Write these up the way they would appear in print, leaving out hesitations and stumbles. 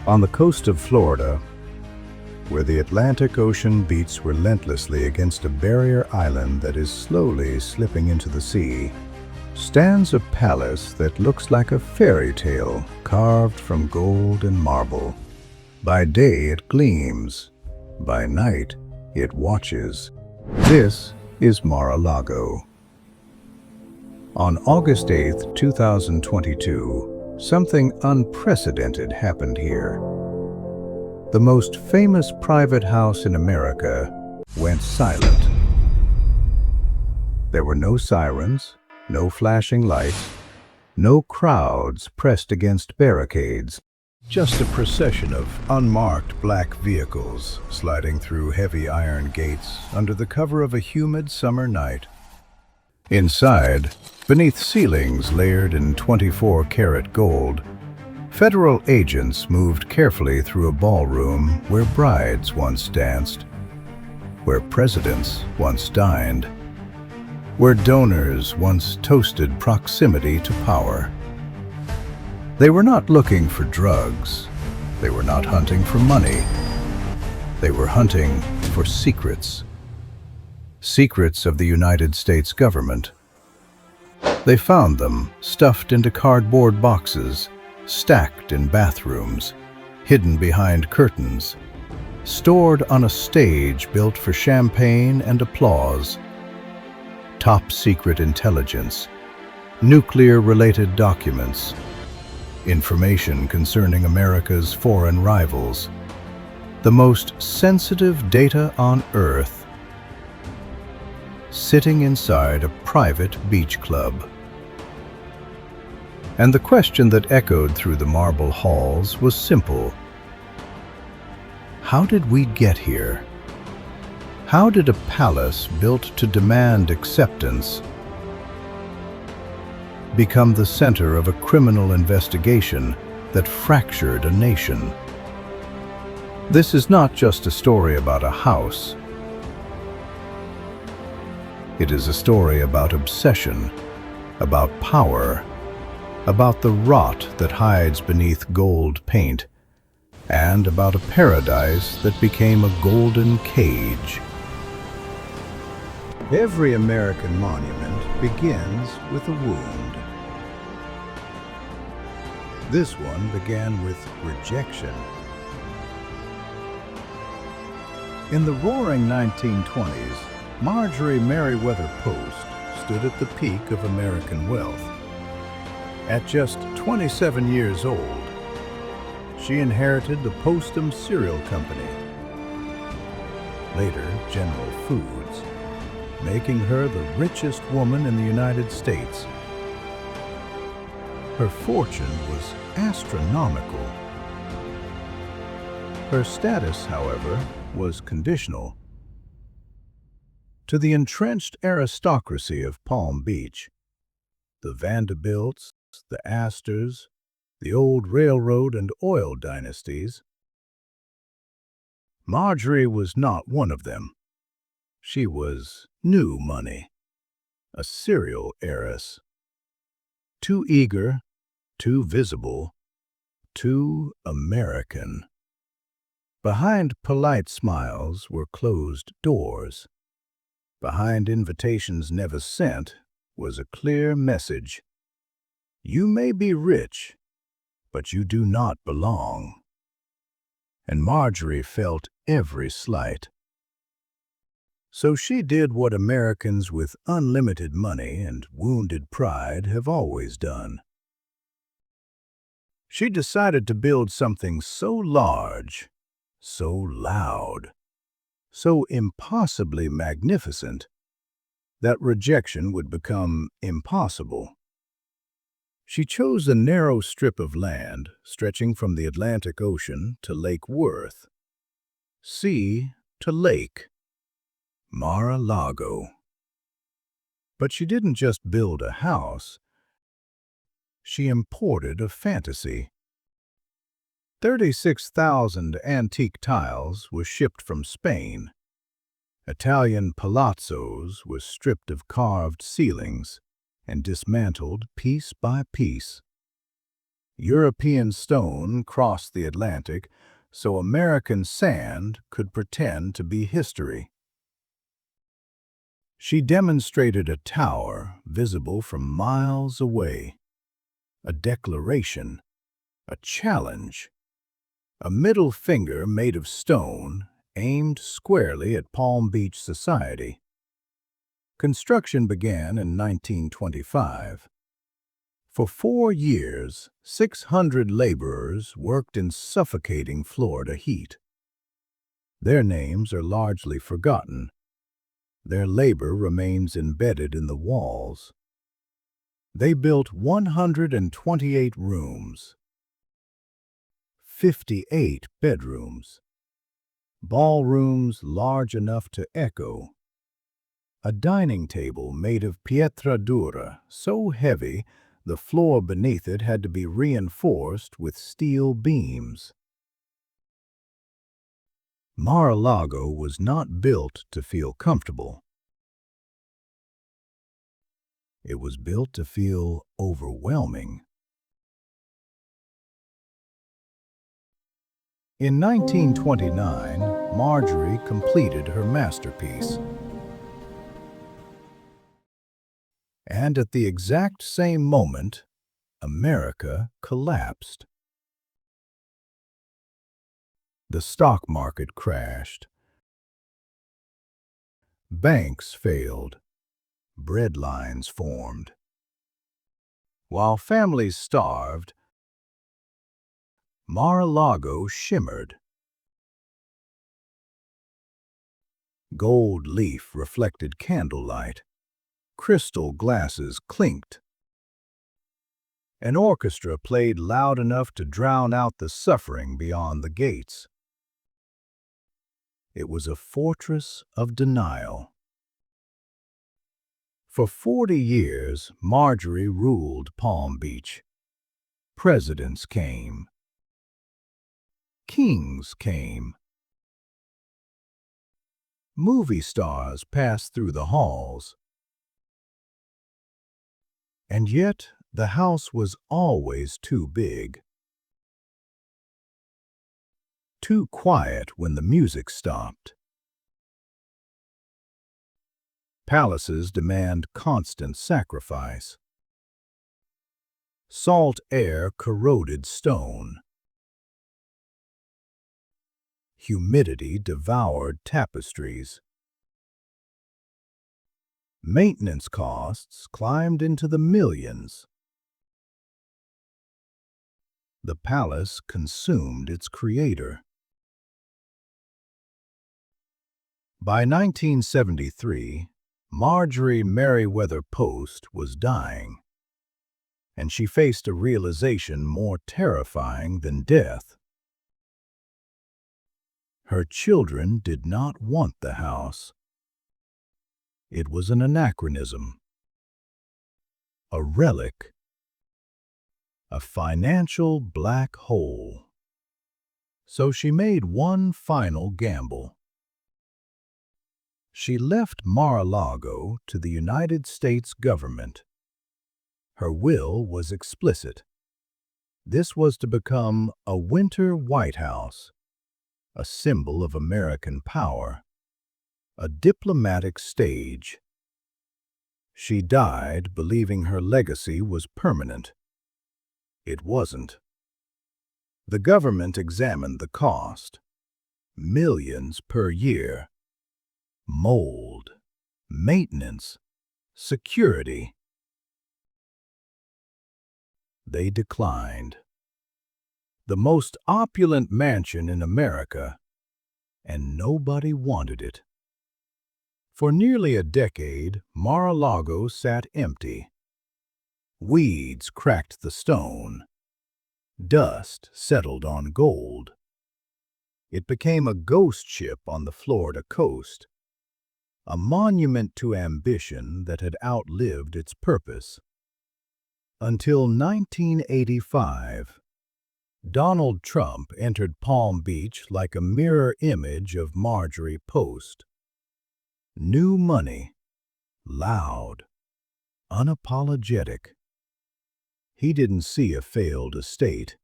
On the coast of Florida, where the Atlantic Ocean beats relentlessly against a barrier island that is slowly slipping into the sea, stands a palace that looks like a fairy tale carved from gold and marble. By day it gleams, by night it watches. This is Mar-a-Lago. On August 8, 2022, something unprecedented happened here. The most famous private house in America went silent. There were no sirens, no flashing lights, no crowds pressed against barricades, just a procession of unmarked black vehicles sliding through heavy iron gates under the cover of a humid summer night. Inside, beneath ceilings layered in 24-karat gold, federal agents moved carefully through a ballroom where brides once danced, where presidents once dined, where donors once toasted proximity to power. They were not looking for drugs. They were not hunting for money. They were hunting for secrets. Secrets of the United States government. They found them stuffed into cardboard boxes, stacked in bathrooms, hidden behind curtains, stored on a stage built for champagne and applause. Top secret intelligence, nuclear-related documents, information concerning America's foreign rivals, the most sensitive data on Earth, sitting inside a private beach club. And the question that echoed through the marble halls was simple. How did we get here? How did a palace built to demand acceptance become the center of a criminal investigation that fractured a nation? This is not just a story about a house. It is a story about obsession, about power, about the rot that hides beneath gold paint, and about a paradise that became a golden cage. Every American monument begins with a wound. This one began with rejection. In the roaring 1920s, Marjorie Merriweather Post stood at the peak of American wealth. At just 27 years old, she inherited the Postum Cereal Company, later General Foods, making her the richest woman in the United States. Her fortune was astronomical. Her status, however, was conditional. To the entrenched aristocracy of Palm Beach, the Vanderbilts, the Astors, the old railroad and oil dynasties, Marjorie was not one of them. She was new money, a serial heiress. Too eager, too visible, too American. Behind polite smiles were closed doors. Behind invitations never sent was a clear message. You may be rich, but you do not belong. And Marjorie felt every slight. So she did what Americans with unlimited money and wounded pride have always done. She decided to build something so large, so loud, so impossibly magnificent, that rejection would become impossible. She chose a narrow strip of land stretching from the Atlantic Ocean to Lake Worth, sea to lake, Mar-a-Lago. But she didn't just build a house, she imported a fantasy. 36,000 antique tiles were shipped from Spain. Italian palazzos were stripped of carved ceilings and dismantled piece by piece. European stone crossed the Atlantic so American sand could pretend to be history. She demonstrated a tower visible from miles away, a declaration, a challenge, a middle finger made of stone aimed squarely at Palm Beach society. Construction began in 1925. For 4 years, 600 laborers worked in suffocating Florida heat. Their names are largely forgotten. Their labor remains embedded in the walls. They built 128 rooms, 58 bedrooms, ballrooms large enough to echo, a dining table made of pietra dura so heavy the floor beneath it had to be reinforced with steel beams. Mar-a-Lago was not built to feel comfortable. It was built to feel overwhelming. In 1929, Marjorie completed her masterpiece. And at the exact same moment, America collapsed. The stock market crashed. Banks failed. Bread lines formed. While families starved, Mar-a-Lago shimmered. Gold leaf reflected candlelight. Crystal glasses clinked. An orchestra played loud enough to drown out the suffering beyond the gates. It was a fortress of denial. For 40 years, Marjorie ruled Palm Beach. Presidents came. Kings came. Movie stars passed through the halls. And yet, the house was always too big. Too quiet when the music stopped. Palaces demand constant sacrifice. Salt air corroded stone. Humidity devoured tapestries. Maintenance costs climbed into the millions. The palace consumed its creator. By 1973, Marjorie Merriweather Post was dying, and she faced a realization more terrifying than death. Her children did not want the house. It was an anachronism, a relic, a financial black hole. So she made one final gamble. She left Mar-a-Lago to the United States government. Her will was explicit. This was to become a winter White House, a symbol of American power, a diplomatic stage. She died believing her legacy was permanent. It wasn't. The government examined the cost. Millions per year. Mold, maintenance, security. They declined. The most opulent mansion in America, and nobody wanted it. For nearly a decade, Mar-a-Lago sat empty. Weeds cracked the stone. Dust settled on gold. It became a ghost ship on the Florida coast, a monument to ambition that had outlived its purpose. Until 1985, Donald Trump entered Palm Beach like a mirror image of Marjorie Post. New money, loud, unapologetic. He didn't see a failed estate.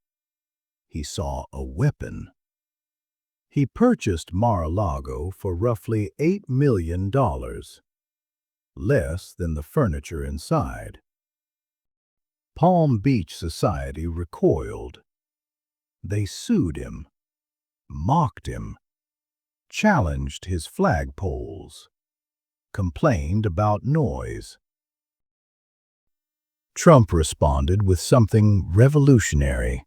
He saw a weapon. He purchased Mar-a-Lago for roughly $8 million, less than the furniture inside. Palm Beach society recoiled. They sued him, mocked him, challenged his flagpoles, complained about noise. Trump responded with something revolutionary.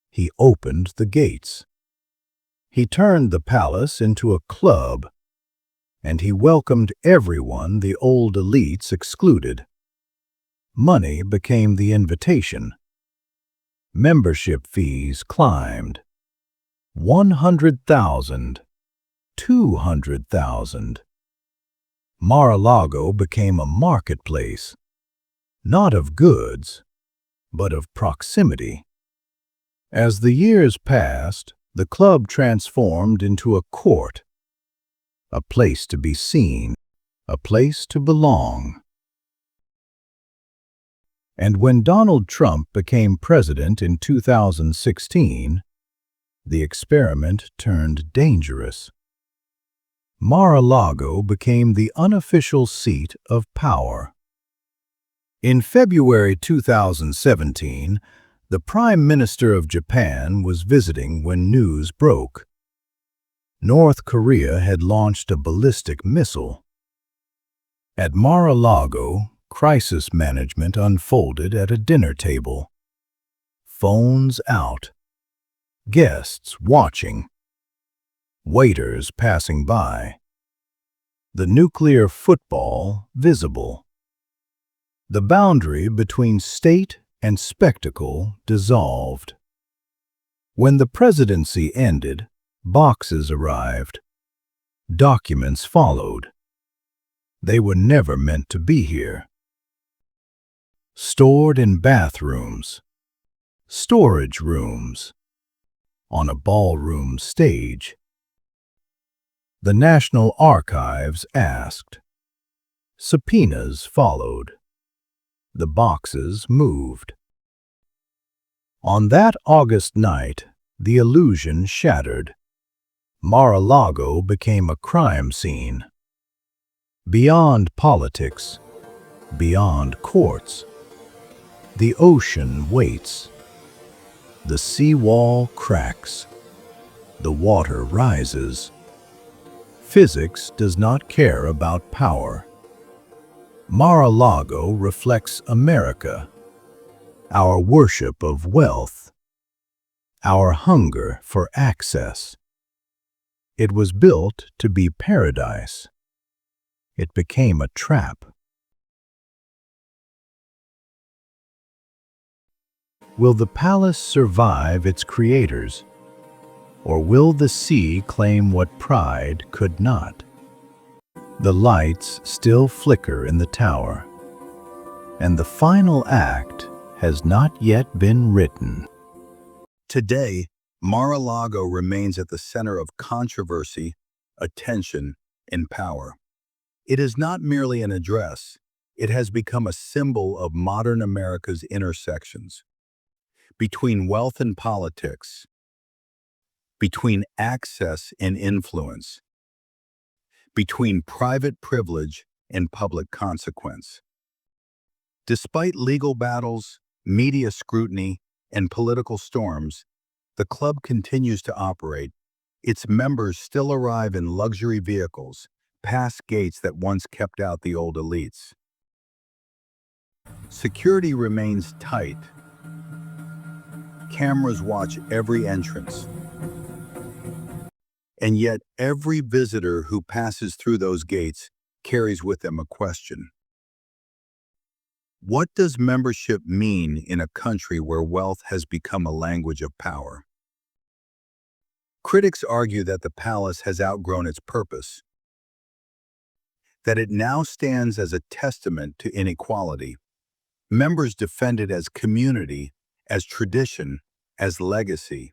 He opened the gates. He turned the palace into a club, and he welcomed everyone the old elites excluded. Money became the invitation. Membership fees climbed. 100,000, 200,000. Mar-a-Lago became a marketplace, not of goods, but of proximity. As the years passed, the club transformed into a court, a place to be seen, a place to belong. And when Donald Trump became president in 2016, the experiment turned dangerous. Mar-a-Lago became the unofficial seat of power. In February 2017, the Prime Minister of Japan was visiting when news broke. North Korea had launched a ballistic missile. At Mar-a-Lago, crisis management unfolded at a dinner table. Phones out. Guests watching. Waiters passing by. The nuclear football visible. The boundary between state and spectacle dissolved. When the presidency ended, boxes arrived. Documents followed. They were never meant to be here. Stored in bathrooms, storage rooms, on a ballroom stage. The National Archives asked. Subpoenas followed. The boxes moved. On that August night, the illusion shattered. Mar-a-Lago became a crime scene. Beyond politics, beyond courts, the ocean waits. The seawall cracks. The water rises. Physics does not care about power. Mar-a-Lago reflects America, our worship of wealth, our hunger for access. It was built to be paradise. It became a trap. Will the palace survive its creators, or will the sea claim what pride could not? The lights still flicker in the tower, and the final act has not yet been written. Today, Mar-a-Lago remains at the center of controversy, attention, and power. It is not merely an address. It has become a symbol of modern America's intersections. Between wealth and politics, between access and influence, between private privilege and public consequence. Despite legal battles, media scrutiny, and political storms, the club continues to operate. Its members still arrive in luxury vehicles, past gates that once kept out the old elites. Security remains tight. Cameras watch every entrance. And yet, every visitor who passes through those gates carries with them a question. What does membership mean in a country where wealth has become a language of power? Critics argue that the palace has outgrown its purpose, that it now stands as a testament to inequality. Members defend it as community, as tradition, as legacy.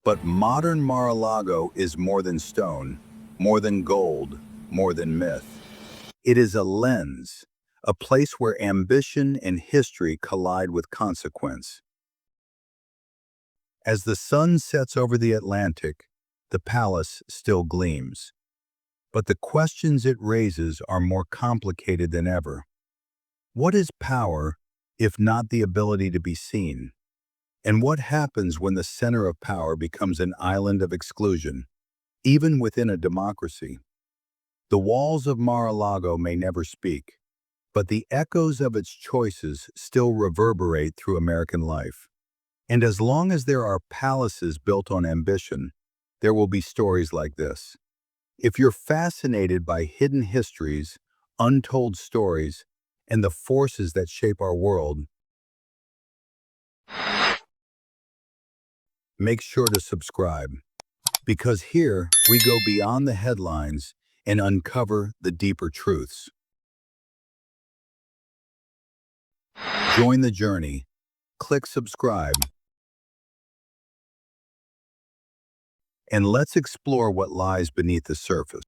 But modern Mar-a-Lago is more than stone, more than gold, more than myth. It is a lens, a place where ambition and history collide with consequence. As the sun sets over the Atlantic, the palace still gleams. But the questions it raises are more complicated than ever. What is power, if not the ability to be seen? And what happens when the center of power becomes an island of exclusion, even within a democracy? The walls of Mar-a-Lago may never speak, but the echoes of its choices still reverberate through American life. And as long as there are palaces built on ambition, there will be stories like this. If you're fascinated by hidden histories, untold stories, and the forces that shape our world, make sure to subscribe, because here we go beyond the headlines and uncover the deeper truths. Join the journey, click subscribe, and let's explore what lies beneath the surface.